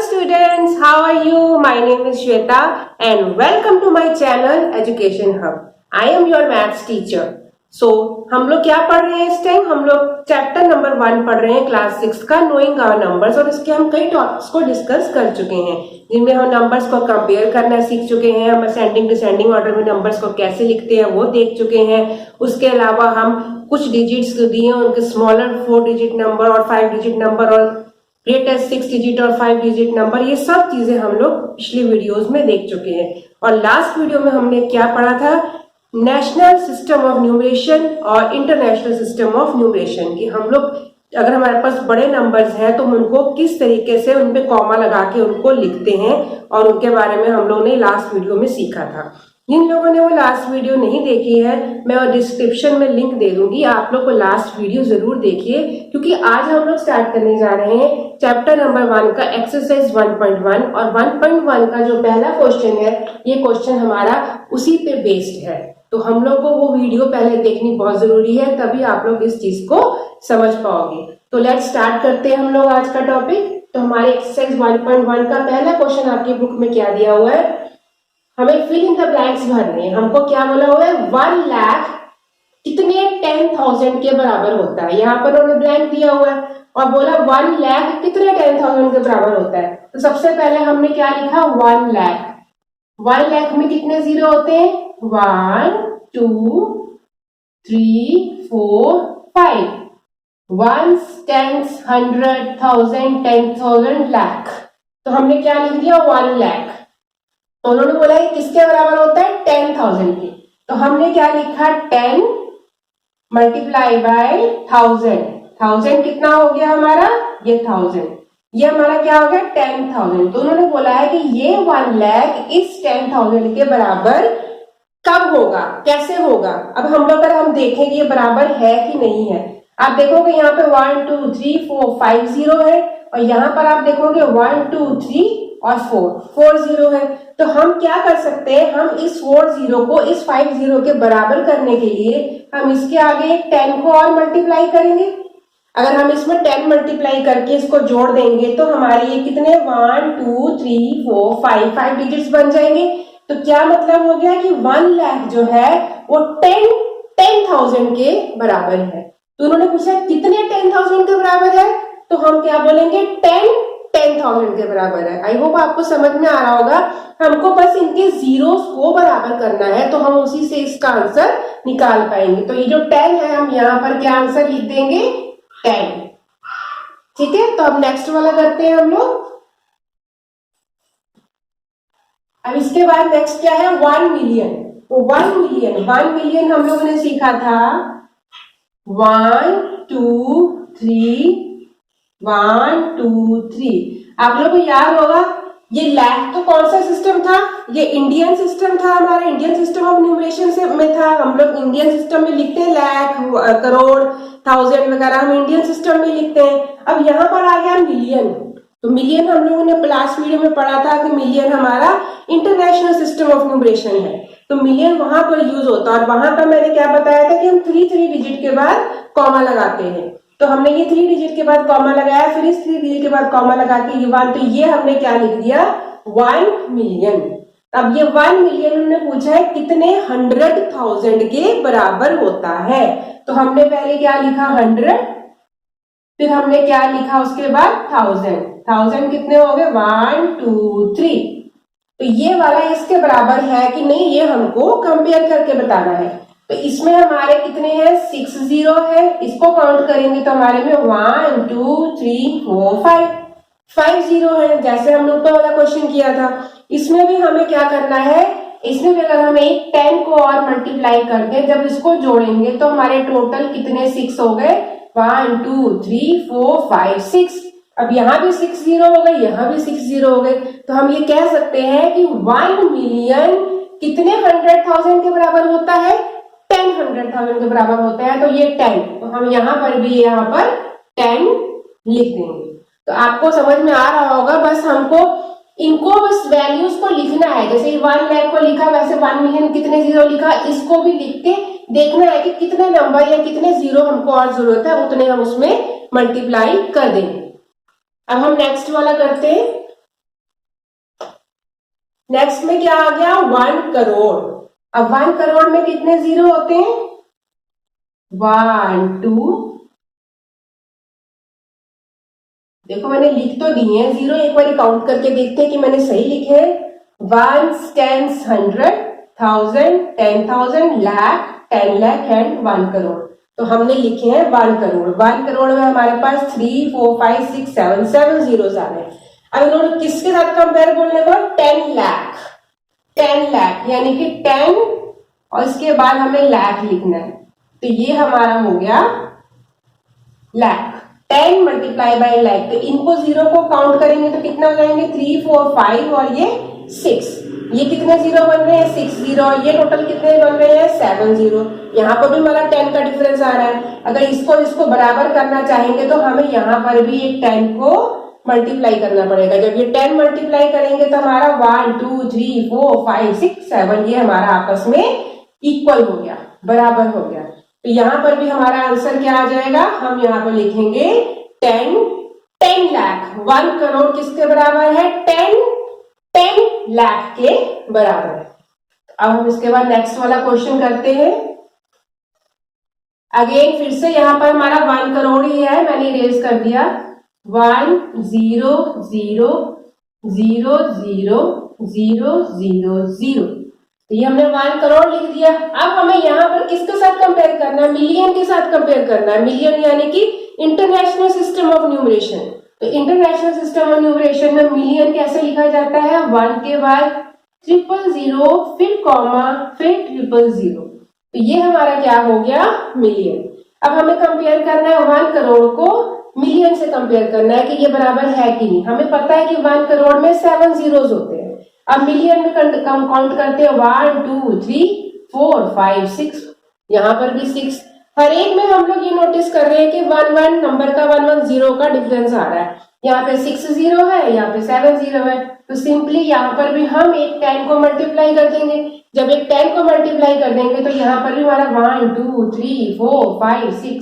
students, how are you? My name is Shweta and welcome to my channel Education Hub. I am your maths teacher. So, हम लोग क्या पढ़ रहे हैं इस टाइम? हम लोग चैप्टर नंबर 1 पढ़ रहे हैं क्लास 6 का नोइंग आवर नंबर्स और इसके हम कई टॉपिक्स को डिस्कस कर चुके हैं जिनमें हम नंबर्स को कंपेयर करना सीख चुके हैं, हम असेंडिंग डिसेंडिंग ऑर्डर में नंबर्स को कैसे लिखते हैं वो देख चुके हैं। उसके अलावा हम कुछ डिजिट्स दिए उनके स्मॉलर 4 डिजिट नंबर और 5 डिजिट नंबर और ग्रेटेस्ट 6 डिजिट और 5 डिजिट नंबर, ये सब चीजें हम लोग पिछली वीडियोस में देख चुके हैं। और लास्ट वीडियो में हमने क्या पढ़ा था? नेशनल सिस्टम ऑफ न्यूमरेशन और इंटरनेशनल सिस्टम ऑफ न्यूमरेशन की हम लोग अगर हमारे पास बड़े नंबर्स हैं तो उनको किस तरीके से उन पे कॉमा लगा के उनको लिखते हैं और उनके बारे में हम लोग ने लास्ट वीडियो में सीखा था। जिन लोगों ने वो लास्ट वीडियो नहीं देखी है मैं और डिस्क्रिप्शन में लिंक दे दूंगी, आप लोग को लास्ट वीडियो जरूर देखिए क्योंकि आज हम लोग स्टार्ट करने जा रहे हैं चैप्टर नंबर 1 का एक्सरसाइज 1.1 और 1.1 का जो पहला क्वेश्चन है ये क्वेश्चन हमारा उसी पे बेस्ड है। तो हम लोग को वो वीडियो पहले देखनी बहुत जरूरी है, तभी आप लोग इस चीज को समझ पाओगे। तो लेट्स स्टार्ट करते हैं हम लोग आज का टॉपिक। तो हमारे एक्सरसाइज 1.1 का पहला क्वेश्चन आपकी बुक में क्या दिया हुआ है? हमें फिल इन द ब्लैंक्स भरने हैं। हमको क्या बोला हुआ है? 1 लाख कितने 10,000 के बराबर होता है। यहाँ पर उन्होंने ब्लैंक दिया हुआ है और बोला 1 लाख कितने 10,000 के बराबर होता है। तो सबसे पहले हमने क्या लिखा? 1 लाख। 1 लाख में कितने जीरो होते हैं? 1 2 3 4 5। 1 10 100 1000 10,000 लाख। तो हमने क्या लिख दिया? 1 लाख। उन्होंने बोला है किसके बराबर होता है? 10,000 के। तो हमने क्या लिखा? 10 मल्टीप्लाई बाय 1000। 1000 कितना हो गया हमारा? ये 1000। ये हमारा क्या हो गया? 10,000। तो उन्होंने बोला है कि ये 1 लाख इस 10,000 के बराबर कब होगा, कैसे होगा। अब हम लोग अगर हम देखें कि ये बराबर है कि नहीं है, आप देखोगे यहाँ पे 1 2 3 4 5 जीरो है और यहाँ पर आप देखोगे 1 2 3 और 4 जीरो है। तो हम क्या कर सकते हैं? हम इस 4 जीरो को इस 5 जीरो के बराबर करने के लिए हम इसके आगे एक 10 को और मल्टीप्लाई करेंगे। अगर हम इसमें 10 मल्टीप्लाई करके इसको जोड़ देंगे तो हमारे ये कितने 1 2 3 4 5 डिजिट्स बन जाएंगे। तो क्या मतलब हो गया कि 1 लाख जो है वो 10,000 के बराबर है। तो उन्होंने पूछा कितने 10,000 के बराबर है, तो हम क्या बोलेंगे? 10,000 के बराबर है। आई होप आपको समझ में आ रहा होगा। हमको बस इनके जीरोस को बराबर करना है तो हम उसी से इसका आंसर निकाल पाएंगे। तो ये जो 10 है हम यहाँ पर क्या आंसर लिख देंगे? 10। ठीक है, तो अब नेक्स्ट वाला करते हैं हम लोग। अब इसके बाद नेक्स्ट क्या है? 1 मिलियन। तो 1 मिलियन हम लोगों ने सीखा था 1 2 3 1 2 3। आप लोगों को याद होगा ये लाख तो कौन सा सिस्टम था? ये इंडियन सिस्टम था, हमारा इंडियन सिस्टम ऑफ न्यूमरेशन से में था। हम लोग इंडियन सिस्टम में लिखते हैं लाख करोड़ 1000 वगैरह, हम इंडियन सिस्टम में लिखते हैं। अब यहाँ पर आ गया मिलियन। तो मिलियन हम लोगों ने लास्ट वीडियो में पढ़ा था कि मिलियन हमारा इंटरनेशनल सिस्टम ऑफ न्यूमरेशन है। तो मिलियन वहां पर यूज होता है और वहां पर मैंने क्या बताया था कि हम 3 डिजिट के बाद कॉमा लगाते हैं। तो हमने ये 3 डिजिट के बाद कॉमा लगाया, फिर इस 3 डिजिट के बाद कॉमा लगा के ये 1, तो ये हमने क्या लिख दिया? 1 मिलियन। अब ये 1 मिलियन उन्होंने पूछा है कितने 100,000 के बराबर होता है। तो हमने पहले क्या लिखा? 100, फिर हमने क्या लिखा उसके बाद? 1000 कितने हो गए? 1 2 3। तो ये वाला इसके बराबर है कि नहीं ये हमको कंपेयर करके बताना है। तो इसमें हमारे कितने हैं? 6 जीरो है। इसको काउंट करेंगे तो हमारे में 1 2 3 4 5 जीरो है, जैसे हम लोग तो वाला क्वेश्चन किया था। इसमें भी हमें क्या करना है? इसमें भी अगर हम एक 10 को और मल्टीप्लाई करते हैं, जब इसको जोड़ेंगे तो हमारे टोटल कितने 6 हो गए? 1 2 3 4 5 6। अब यहाँ भी 6 जीरो हो गए, यहाँ भी 6 जीरो हो गए। तो हम ये कह सकते हैं कि 1 मिलियन कितने 100,000 के बराबर होता है? 100,000 के बराबर होता है। तो ये 10, तो हम यहाँ पर भी यहाँ पर 10 लिख देंगे। तो आपको समझ में आ रहा होगा। बस हमको इनको बस वैल्यूज को लिखना है। जैसे 1 लाख को लिखा वैसे 1 मिलियन कितने जीरो लिखा, इसको भी लिख के देखना है कि कितने नंबर या कितने जीरो हमको और जरूरत है, उतने हम उसमें मल्टीप्लाई कर देंगे। अब हम नेक्स्ट वाला करते हैं। नेक्स्ट में क्या आ गया 1 करोड़। अब 1 करोड़ में कितने जीरो होते हैं 1 2, देखो मैंने लिख तो दिए हैं जीरो, एक बार काउंट करके देखते हैं कि मैंने सही लिखे हैं। 1 10 100 1000 10,000 लाख 10 लाख एंड 1 करोड़। तो हमने लिखे हैं 1 करोड़। 1 करोड़ में हमारे पास 3 4 5 6 7 जीरोस आ रहे हैं। अब इन्होंने किसके साथ कंपेयर बोलने को 10 लाख, 10 लाख यानी कि 10 और इसके बाद हमें लाख लिखना है। तो ये हमारा हो गया लाख, 10 मल्टीप्लाई बाय लाख। तो इनको जीरो को काउंट करेंगे तो कितना हो जाएंगे 3 4 5 और ये 6। ये कितने जीरो बन रहे हैं 6 जीरो, ये टोटल कितने बन रहे हैं 7 जीरो। यहाँ पर भी हमारा 10 का डिफरेंस आ रहा है। अगर इसको बराबर करना चाहेंगे तो हमें यहाँ पर भी एक 10 को मल्टीप्लाई करना पड़ेगा। जब ये 10 मल्टीप्लाई करेंगे तो हमारा 1 2 3 4 5 6 7 ये हमारा आपस में इक्वल हो गया, बराबर हो गया। तो यहाँ पर भी हमारा आंसर क्या आ जाएगा, हम यहाँ पर लिखेंगे 10 लाख। 1 करोड़ किसके बराबर है 10 लाख के बराबर है। अब हम इसके बाद नेक्स्ट वाला क्वेश्चन करते हैं। अगेन फिर से यहाँ पर हमारा 1 करोड़ ही है, मैंने इरेज कर दिया। 1 0 0 0 0 0 0 0, तो ये हमने 1 करोड़ लिख दिया। अब हमें यहाँ पर किसके साथ कंपेयर करना है, मिलियन के साथ कंपेयर करना है। मिलियन यानी कि इंटरनेशनल सिस्टम ऑफ न्यूमरेशन। तो इंटरनेशनल सिस्टम ऑफ न्यूमरेशन में मिलियन कैसे लिखा जाता है 1 के बाद 000 फिर कॉमा फिर 000। तो ये हमारा क्या हो गया मिलियन। अब हमें कंपेयर करना है 1 करोड़ को मिलियन से कंपेयर करना है कि ये बराबर है कि नहीं। हमें पता है कि 1 करोड़ में 7 जीरोस होते हैं। अब मिलियन में काउंट करते हैं 1 2 3 4 5 6, यहाँ पर भी 6। हर एक में हम लोग ये नोटिस कर रहे हैं कि 1 नंबर का 1 का डिफरेंस आ रहा है। यहाँ पे 6 जीरो है, यहाँ पे 7 जीरो है। तो सिंपली यहाँ पर भी हम एक 10 को मल्टीप्लाई कर देंगे। जब एक 10 को मल्टीप्लाई कर देंगे तो यहाँ पर भी हमारा 1 2 3 4 5 6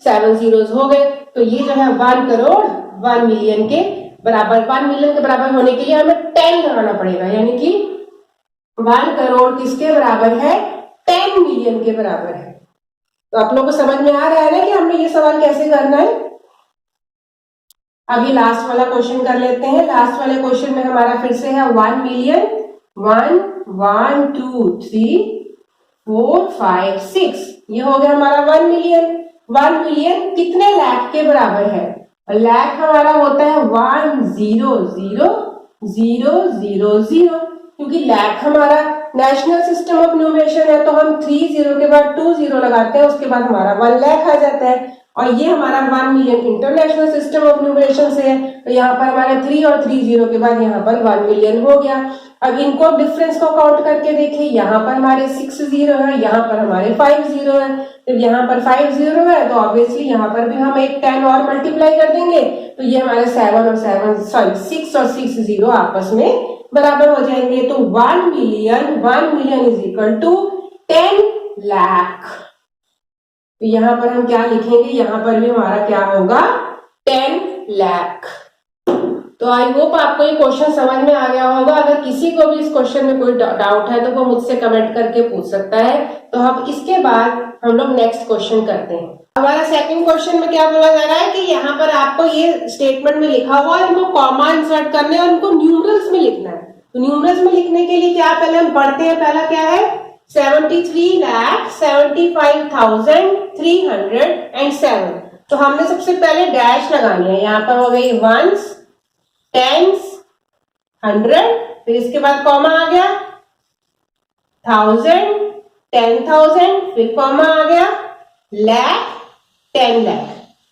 7 जीरोस हो गए। तो ये जो है 1 करोड़ 1 मिलियन के बराबर। 1 मिलियन के बराबर होने के लिए हमें 10 लगाना पड़ेगा, यानी कि 1 करोड़ किसके बराबर है 10 मिलियन के बराबर है। तो आप लोगों को समझ में आ रहा है ना कि हमने ये सवाल कैसे करना है। अब ये लास्ट वाला क्वेश्चन कर लेते हैं। लास्ट वाले क्वेश्चन में हमारा फिर से है 1 मिलियन 1 1 2 3 4 5 6, ये हो गया हमारा 1 मिलियन। 1 मिलियन कितने लाख के बराबर है, लाख हमारा होता है 1 0 0 0 0 0, क्योंकि लाख हमारा नेशनल सिस्टम ऑफ न्यूमरेशन है। तो हम 3 जीरो के बाद 2 जीरो लगाते हैं, उसके बाद हमारा 1 लाख आ जाता है। और ये हमारा 1 million international system of numeration से है। तो यहाँ पर हमारे 3 और 3 जीरो के बाद यहाँ पर 1 मिलियन हो गया। अब इनको डिफरेंस को काउंट करके देखिए, यहाँ पर हमारे 6 जीरो है, यहाँ पर हमारे 5 जीरो है। तो यहाँ पर 5 जीरो है तो ऑब्वियसली यहाँ पर भी हम एक 10 और मल्टीप्लाई कर देंगे। तो ये हमारे 6 और 6 जीरो आपस में बराबर हो जाएंगे। तो 1 million is equal to 10 lakh. तो यहाँ पर हम क्या लिखेंगे, यहाँ पर भी हमारा क्या होगा 10 लाख। तो आई होप आपको ये क्वेश्चन समझ में आ गया होगा। अगर किसी को भी इस क्वेश्चन में कोई डाउट है तो वो मुझसे कमेंट करके पूछ सकता है। तो अब इसके बाद हम लोग नेक्स्ट क्वेश्चन करते हैं। हमारा सेकंड क्वेश्चन में क्या बोला जा रहा है कि यहाँ पर आपको ये स्टेटमेंट में लिखा हुआ है, इनको कॉमा इंसर्ट करने और उनको न्यूमरल्स में लिखना है। तो न्यूमरल्स में लिखने के लिए क्या पहले हम पढ़ते हैं, पहला क्या है 73,75,307। तो हमने सबसे पहले डैश लगानी है। यहाँ पर हो गई वंस, टेंस, 100, फिर इसके बाद कॉमा आ गया 1000, 10,000, फिर कॉमा आ गया लाख, 10 लाख।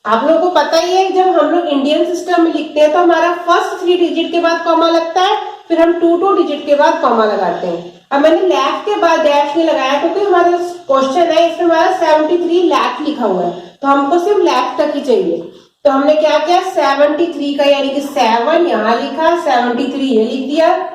आप लोगों को पता ही है जब हम लोग इंडियन सिस्टम में लिखते हैं तो हमारा फर्स्ट 3 डिजिट के बाद कॉमा लगता है, फिर हम 2 डिजिट के बाद कॉमा लगाते हैं। अब मैंने लाख के बाद डैश नहीं लगाया क्योंकि हमारा क्वेश्चन है इसमें हमारा 73 लाख लिखा हुआ है, तो हमको सिर्फ लाख तक ही चाहिए। तो हमने क्या किया 73 का यानी कि 7 यहाँ लिखा, 73 ये लिख दिया।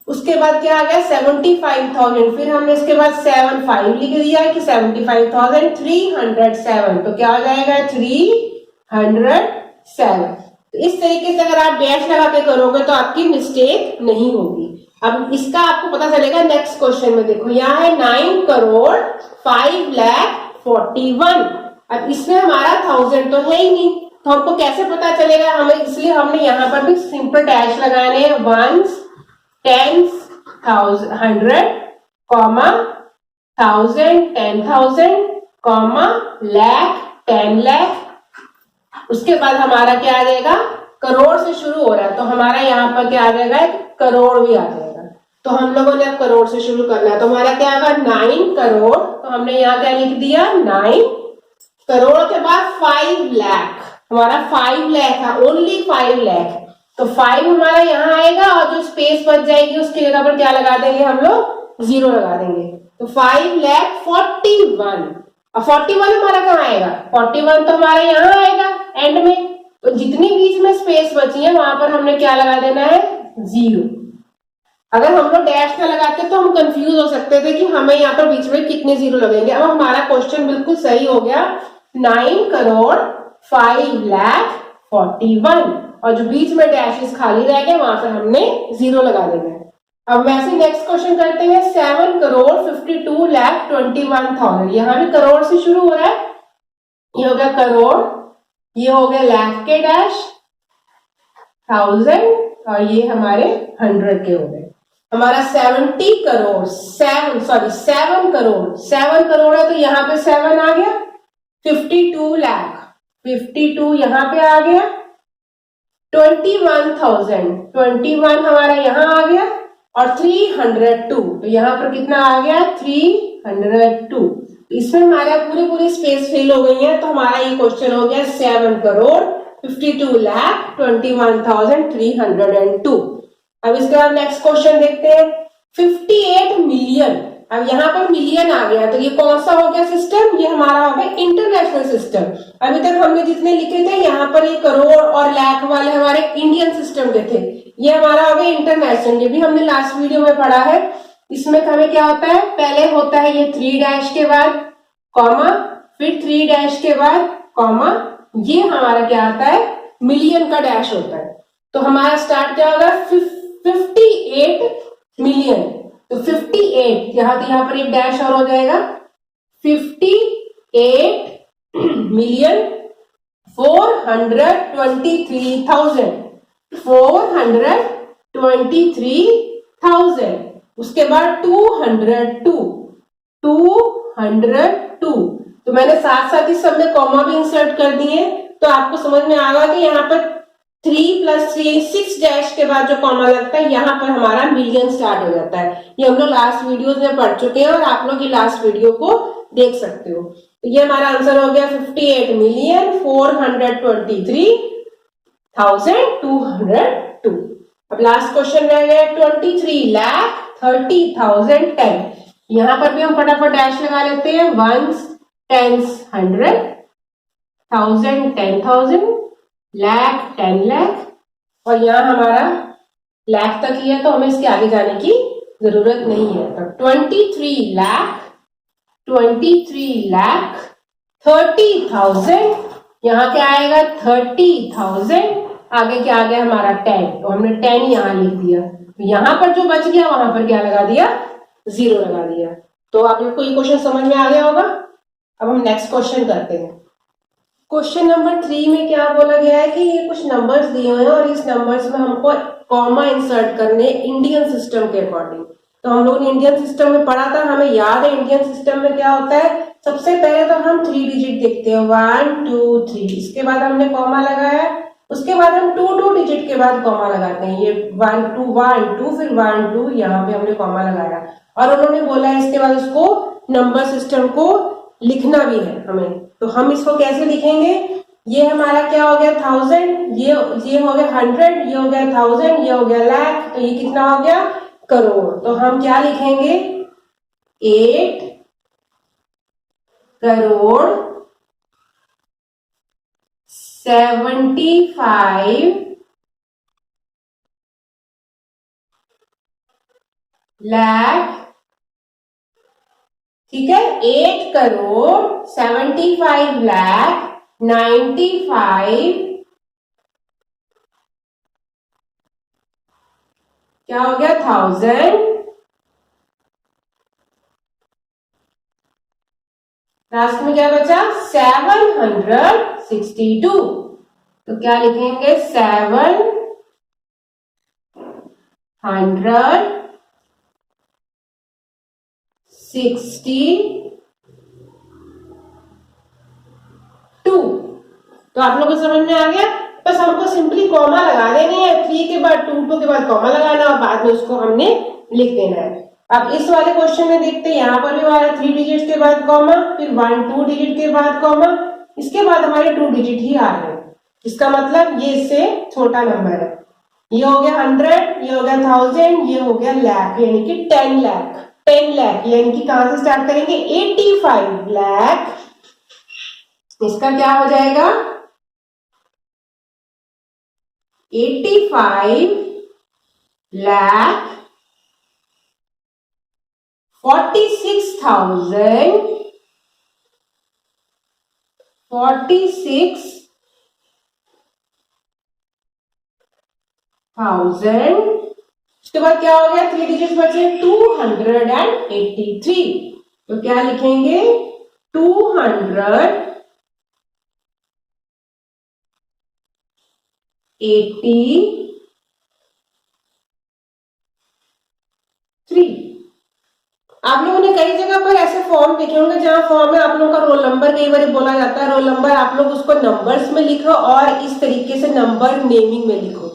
उसके बाद क्या आ गया 75,000, फिर हमने इसके बाद 75 लिख दिया कि 75,307। तो क्या हो जाएगा 307। तो इस तरीके से अगर आप डैश लगा के करोगे तो आपकी मिस्टेक नहीं होगी। अब इसका आपको पता चलेगा नेक्स्ट क्वेश्चन में। देखो यहाँ है 9,05,41,। अब इसमें हमारा 1000 तो है ही नहीं, तो हमको कैसे पता चलेगा हमें, इसलिए हमने यहाँ पर भी सिंपल डैश लगाने हैं, ones, tens, 100, comma, 1000, 10,000, comma, lakh, 10 lakh. उसके बाद हमारा क्या आ जाएगा, करोड़ से शुरू हो रहा है तो हमारा यहाँ पर क्या आ जाएगा, करोड़ भी आ जाएगा। तो हम लोगों ने अब करोड़ से शुरू करना है, तो हमारा क्या आएगा 9 करोड़। तो हमने यहाँ क्या लिख दिया 9 करोड़ के बाद 5 लाख, हमारा 5 लाख है, ओनली 5 लाख। तो 5 हमारा यहाँ आएगा और जो स्पेस बच जाएगी उसकी जगह पर क्या लगा देंगे हम लोग, 0 लगा देंगे। तो 5,41,000। अब 41 हमारा कहाँ आएगा, 41 तो हमारा यहाँ आएगा एंड में। तो जितनी बीच में स्पेस बची है वहां पर हमने क्या लगा देना है, 0। अगर हम लोग डैश ना लगाते तो हम कंफ्यूज हो सकते थे कि हमें यहाँ पर बीच में कितने 0 लगेंगे। अब हमारा क्वेश्चन बिल्कुल सही हो गया, 9,05,41,000 और जो बीच में डैशेस खाली रह गए वहां पर हमने 0 लगा देना है। अब वैसे नेक्स्ट क्वेश्चन करते हैं, 7,52,21,000। यहाँ भी करोड़ से शुरू हो रहा है, ये हो गया करोड़, ये हो गया लाख के डैश, 1000 और ये हमारे 100 के हो गए। हमारा 70 करोड़, 7 करोड़ है तो यहाँ पे 7 आ गया, 52 लाख, 52 यहाँ पे आ गया, 21,000 हमारा यहाँ आ गया और 302, तो यहाँ पर कितना आ गया 302। इसमें हमारा पूरी स्पेस फिल हो गई है, तो हमारा ये क्वेश्चन हो गया 7 करोड़ 52,21,302। अब इसके बाद नेक्स्ट क्वेश्चन देखते हैं, 58 मिलियन। अब यहाँ पर मिलियन आ गया तो ये कौन सा हो गया सिस्टम, ये हमारा हो गया इंटरनेशनल सिस्टम। अभी तक हमने जितने लिखे थे यहाँ पर ये करोड़ और लाख वाले हमारे इंडियन सिस्टम के थे, ये हमारा हो गया इंटरनेशनल। ये भी हमने लास्ट वीडियो में पढ़ा है। इसमें हमें क्या होता है, पहले होता है ये 3 डैश के बाद कॉमा, फिर 3 डैश के बाद कॉमा, ये हमारा क्या आता है मिलियन का डैश होता है। तो हमारा स्टार्ट क्या होगा 58 मिलियन। तो 58 यहाँ पर एक डैश और हो जाएगा, 58 मिलियन 423,000, 423,000। उसके बाद 202। तो मैंने साथ साथ ही सब में कॉमा भी इंसर्ट कर दिए, तो आपको समझ में आएगा कि यहाँ पर 3 + 3 6 डैश के बाद जो कॉमा लगता है यहाँ पर हमारा मिलियन स्टार्ट हो जाता है। ये हम लोग लास्ट वीडियोस में पढ़ चुके हैं और आप लोग ये लास्ट वीडियो को देख सकते हो। तो ये हमारा आंसर हो गया 58,423,202। अब लास्ट क्वेश्चन रह गया 23,30,30,10। यहाँ पर भी हम फटाफट डैश लगा लेते हैं, वंस, टेंस, 100, 1000, 10,000, लाख, 10 लाख और यहाँ हमारा लाख तक ही है तो हमें इसके आगे जाने की जरूरत नहीं है। तो 23 लाख 30,000, यहाँ क्या आएगा 30,000, आगे क्या आ गया हमारा 10, तो हमने 10 यहाँ लिख दिया। तो यहाँ पर जो बच गया वहां पर क्या लगा दिया 0 लगा दिया। तो आप लोग को ये क्वेश्चन समझ में आ गया होगा। अब हम नेक्स्ट क्वेश्चन करते हैं। क्वेश्चन नंबर 3 में क्या बोला गया है कि ये कुछ नंबर्स दिए हुए हैं और इस नंबर्स में हमको कॉमा इंसर्ट करने इंडियन सिस्टम के अकॉर्डिंग। तो हम लोग ने इंडियन सिस्टम में पढ़ा था, हमें याद है इंडियन सिस्टम में क्या होता है, सबसे पहले तो हम 3 डिजिट देखते हैं, 1 2 3, इसके बाद हमने कॉमा लगाया, उसके बाद हम 2 डिजिट के बाद कॉमा लगाते हैं, ये 1 2 फिर 1 2, यहाँ पे हमने कॉमा लगाया और उन्होंने बोला इसके बाद उसको नंबर सिस्टम को लिखना भी है हमें। तो हम इसको कैसे लिखेंगे, ये हमारा क्या हो गया 1000, ये हो गया 100, ये हो गया 1000, ये हो गया लाख, तो ये कितना हो गया करोड़। तो हम क्या लिखेंगे 8 करोड़ 75 लाख, ठीक है, 8 करोड़ 75 लाख 95 क्या हो गया 1000, लास्ट में क्या बचा 762। तो क्या लिखेंगे 762। तो आप लोगों को समझ में आ गया। बस हमको सिंपली कॉमा लगा देनी है, 3 के बाद 2 के बाद कॉमा लगाना और बाद में उसको हमने लिख देना है। अब इस वाले क्वेश्चन में देखते हैं, यहाँ पर भी हमारा 3 डिजिट के बाद कॉमा, फिर 1 2 डिजिट के बाद कॉमा, इसके बाद हमारे 2 डिजिट ही आ रहे हैं। इसका मतलब ये इससे छोटा नंबर है। ये हो गया 100, ये हो गया 1000, ये हो गया लाख, यानी कि 10 लाख। 10 लाख यानी कि कहां से स्टार्ट करेंगे 85 लाख। इसका क्या हो जाएगा 85 lakh 46,000 उसके बाद क्या हो गया 3 डिजिट बचे 283। तो क्या लिखेंगे 283। आप लोगों ने कई जगह पर ऐसे फॉर्म देखे होंगे जहां फॉर्म में आप लोगों का रोल नंबर कई बार बोला जाता है, रोल नंबर आप लोग उसको नंबर्स में लिखो और इस तरीके से नंबर नेमिंग में लिखो।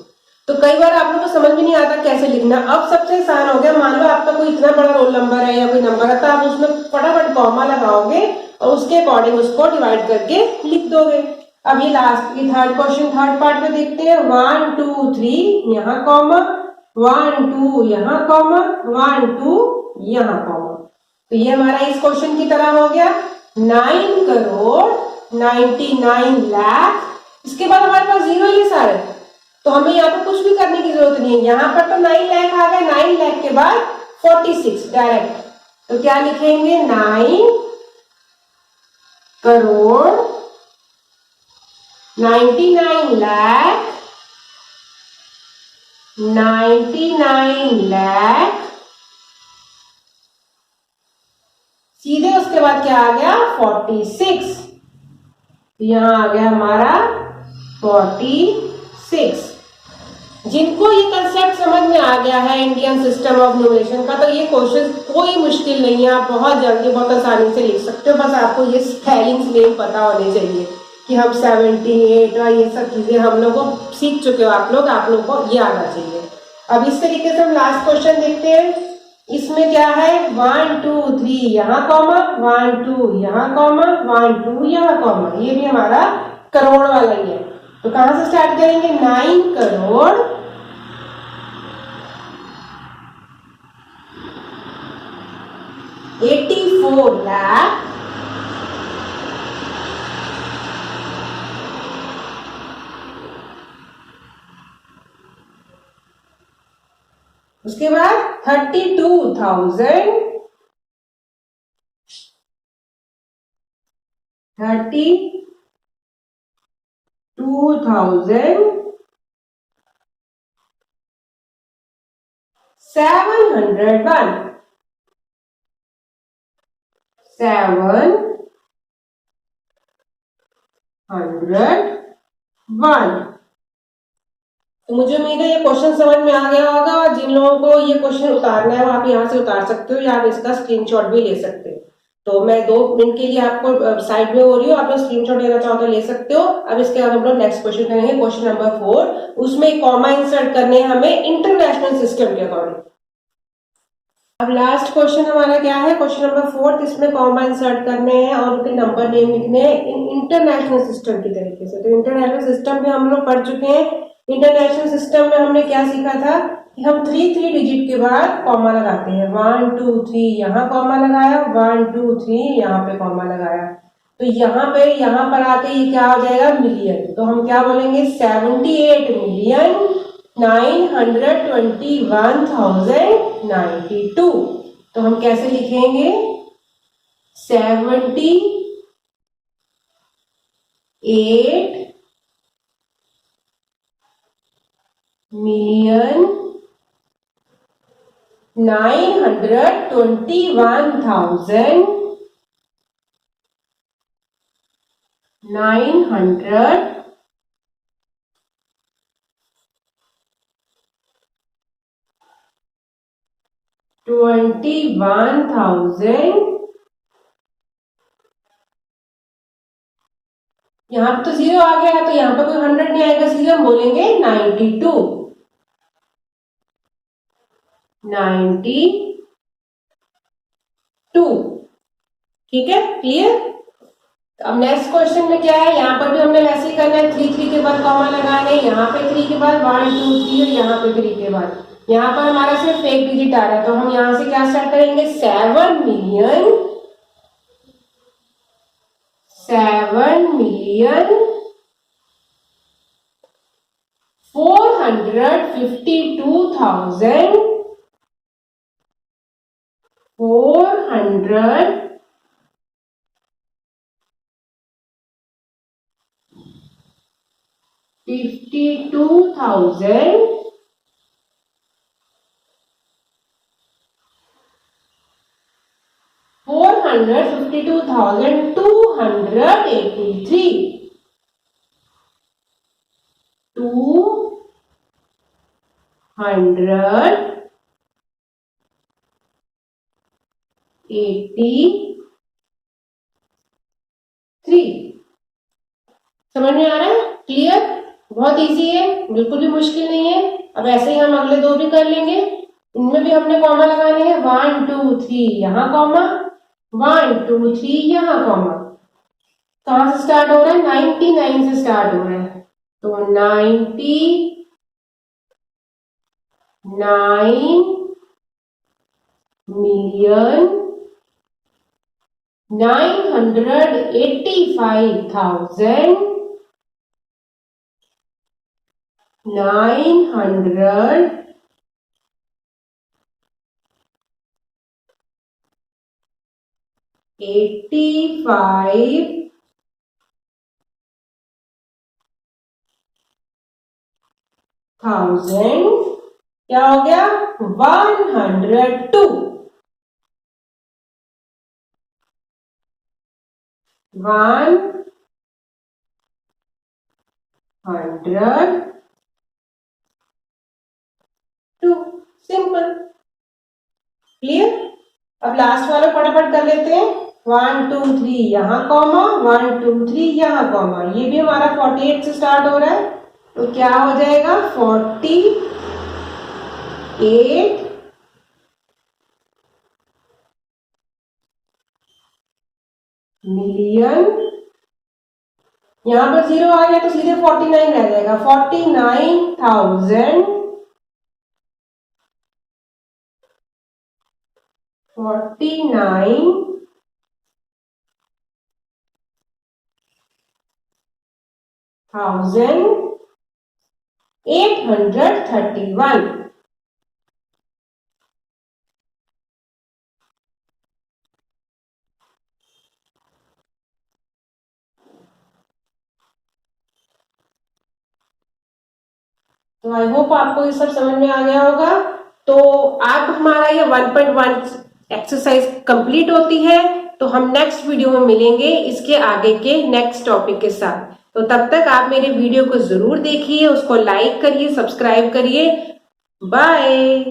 तो कई बार आप लोगों को समझ में नहीं आता कैसे लिखना। अब सबसे आसान हो गया, मान लो आपका कोई इतना बड़ा रोल नंबर है या कोई नंबर है, तो आप उसमें फटाफट कॉमा लगाओगे और उसके अकॉर्डिंग उसको डिवाइड करके लिख दोगे। अब ये लास्ट ये थर्ड क्वेश्चन थर्ड पार्ट में देखते हैं। 1 2 3 यहाँ कॉमा, 1 2 यहाँ कॉमा, 1 2 यहाँ कॉमा। तो ये हमारा इस क्वेश्चन की तरह हो गया 9,99,00,000। इसके बाद हमारे पास जीरो ही सारे, तो हमें यहाँ पे कुछ भी करने की जरूरत नहीं है। यहाँ पर तो 9 लाख आ गया, 9 लाख के बाद 46 डायरेक्ट। तो क्या लिखेंगे 9,99,99,00,000। सीधे उसके बाद क्या आ गया 46। यहां आ गया हमारा 46। जिनको ये कंसेप्ट समझ में आ गया है इंडियन सिस्टम ऑफ न्यूमरेशन का, तो ये क्वेश्चन कोई मुश्किल नहीं है, आप बहुत जल्दी बहुत आसानी से लिख सकते हो। बस आपको ये स्पेलिंग्स नेम पता होने चाहिए कि हम 78 और ये सब चीजें हम लोग को सीख चुके हो आप लोगों को ये आना चाहिए। अब इस तरीके से हम लास्ट क्वेश्चन देखते हैं। इसमें क्या है 1 2 3 यहाँ कॉमा, 1 2 यहाँ कॉमा, 1 2 यहाँ कॉमा। ये भी हमारा करोड़ वाला ही है। तो कहां से स्टार्ट करेंगे 9 करोड़ 84 लाख 32,000 32,701 701। तो मुझे उम्मीद है ये क्वेश्चन समझ में आ गया होगा, और जिन लोगों को ये क्वेश्चन उतारना है वो आप यहाँ से उतार सकते हो या आप इसका स्क्रीनशॉट भी ले सकते हो। तो मैं 2 मिनट के लिए आपको साइड में हो रही हूँ, आप लोग स्क्रीनशॉट लेना चाहो तो ले सकते हो। अब इसके बाद हम लोग नेक्स्ट क्वेश्चन करेंगे, क्वेश्चन नंबर 4। उसमें कॉमा इंसर्ट करने हैं हमें इंटरनेशनल सिस्टम के अकॉर्डिंग। अब लास्ट क्वेश्चन हमारा क्या है, क्वेश्चन नंबर 4। इसमें कॉमा इंसर्ट करने हैं और उनके नंबर नेम लिखने हैं इंटरनेशनल सिस्टम की तरीके से। तो इंटरनेशनल सिस्टम भी हम लोग पढ़ चुके हैं। इंटरनेशनल सिस्टम में हमने क्या सीखा था कि हम 3 3 डिजिट के बाद कॉमा लगाते हैं। 1 2 3 यहाँ कॉमा लगाया, 1 2 3 यहाँ पे कॉमा लगाया। तो यहाँ पर आके ये क्या हो जाएगा मिलियन। तो हम क्या बोलेंगे 78,921,092। तो हम कैसे लिखेंगे 78,921,092 921,921,000 यहाँ पे तो 0 आ गया है तो यहाँ पर कोई 100 नहीं आएगा, सीधे हम बोलेंगे 92 ठीक है, क्लियर। अब नेक्स्ट क्वेश्चन में क्या है, यहाँ पर भी हमने वैसे ही करना है, 3 के बाद कॉमा लगाना है, यहाँ पे 3 के बाद 1 2 3 और यहाँ पे 3 के बाद, यहाँ पर हमारा सिर्फ एक डिजिट आ रहा है तो हम यहाँ से क्या स्टार्ट करेंगे, 7,452,200 452,283 283 समझ में आ रहा है, क्लियर। बहुत इजी है, बिल्कुल भी मुश्किल नहीं है। अब ऐसे ही हम अगले दो भी कर लेंगे, इनमें भी हमने कॉमा लगाने हैं, 1 2 3 यहाँ कॉमा, 1 2 3 यहाँ कॉमा। कहां से स्टार्ट हो रहा है, 99 से स्टार्ट हो रहा है, तो 985,000 क्या हो गया, 102 सिंपल, क्लियर। अब लास्ट वाला फटाफट कर लेते हैं, 1 2 3 यहाँ कॉमा, 1 2 3 यहाँ कॉमा, ये भी हमारा 48 से स्टार्ट हो रहा है, तो क्या हो जाएगा 48 मिलियन। यहां पर 0 आ गया तो सीधे 49 रह जाएगा, 49,000 49,831 तो आई होप आपको ये सब समझ में आ गया होगा। तो अब हमारा ये 1.1 एक्सरसाइज कंप्लीट होती है, तो हम नेक्स्ट वीडियो में मिलेंगे इसके आगे के नेक्स्ट टॉपिक के साथ। तो तब तक आप मेरे वीडियो को जरूर देखिए, उसको लाइक करिए, सब्सक्राइब करिए। बाय।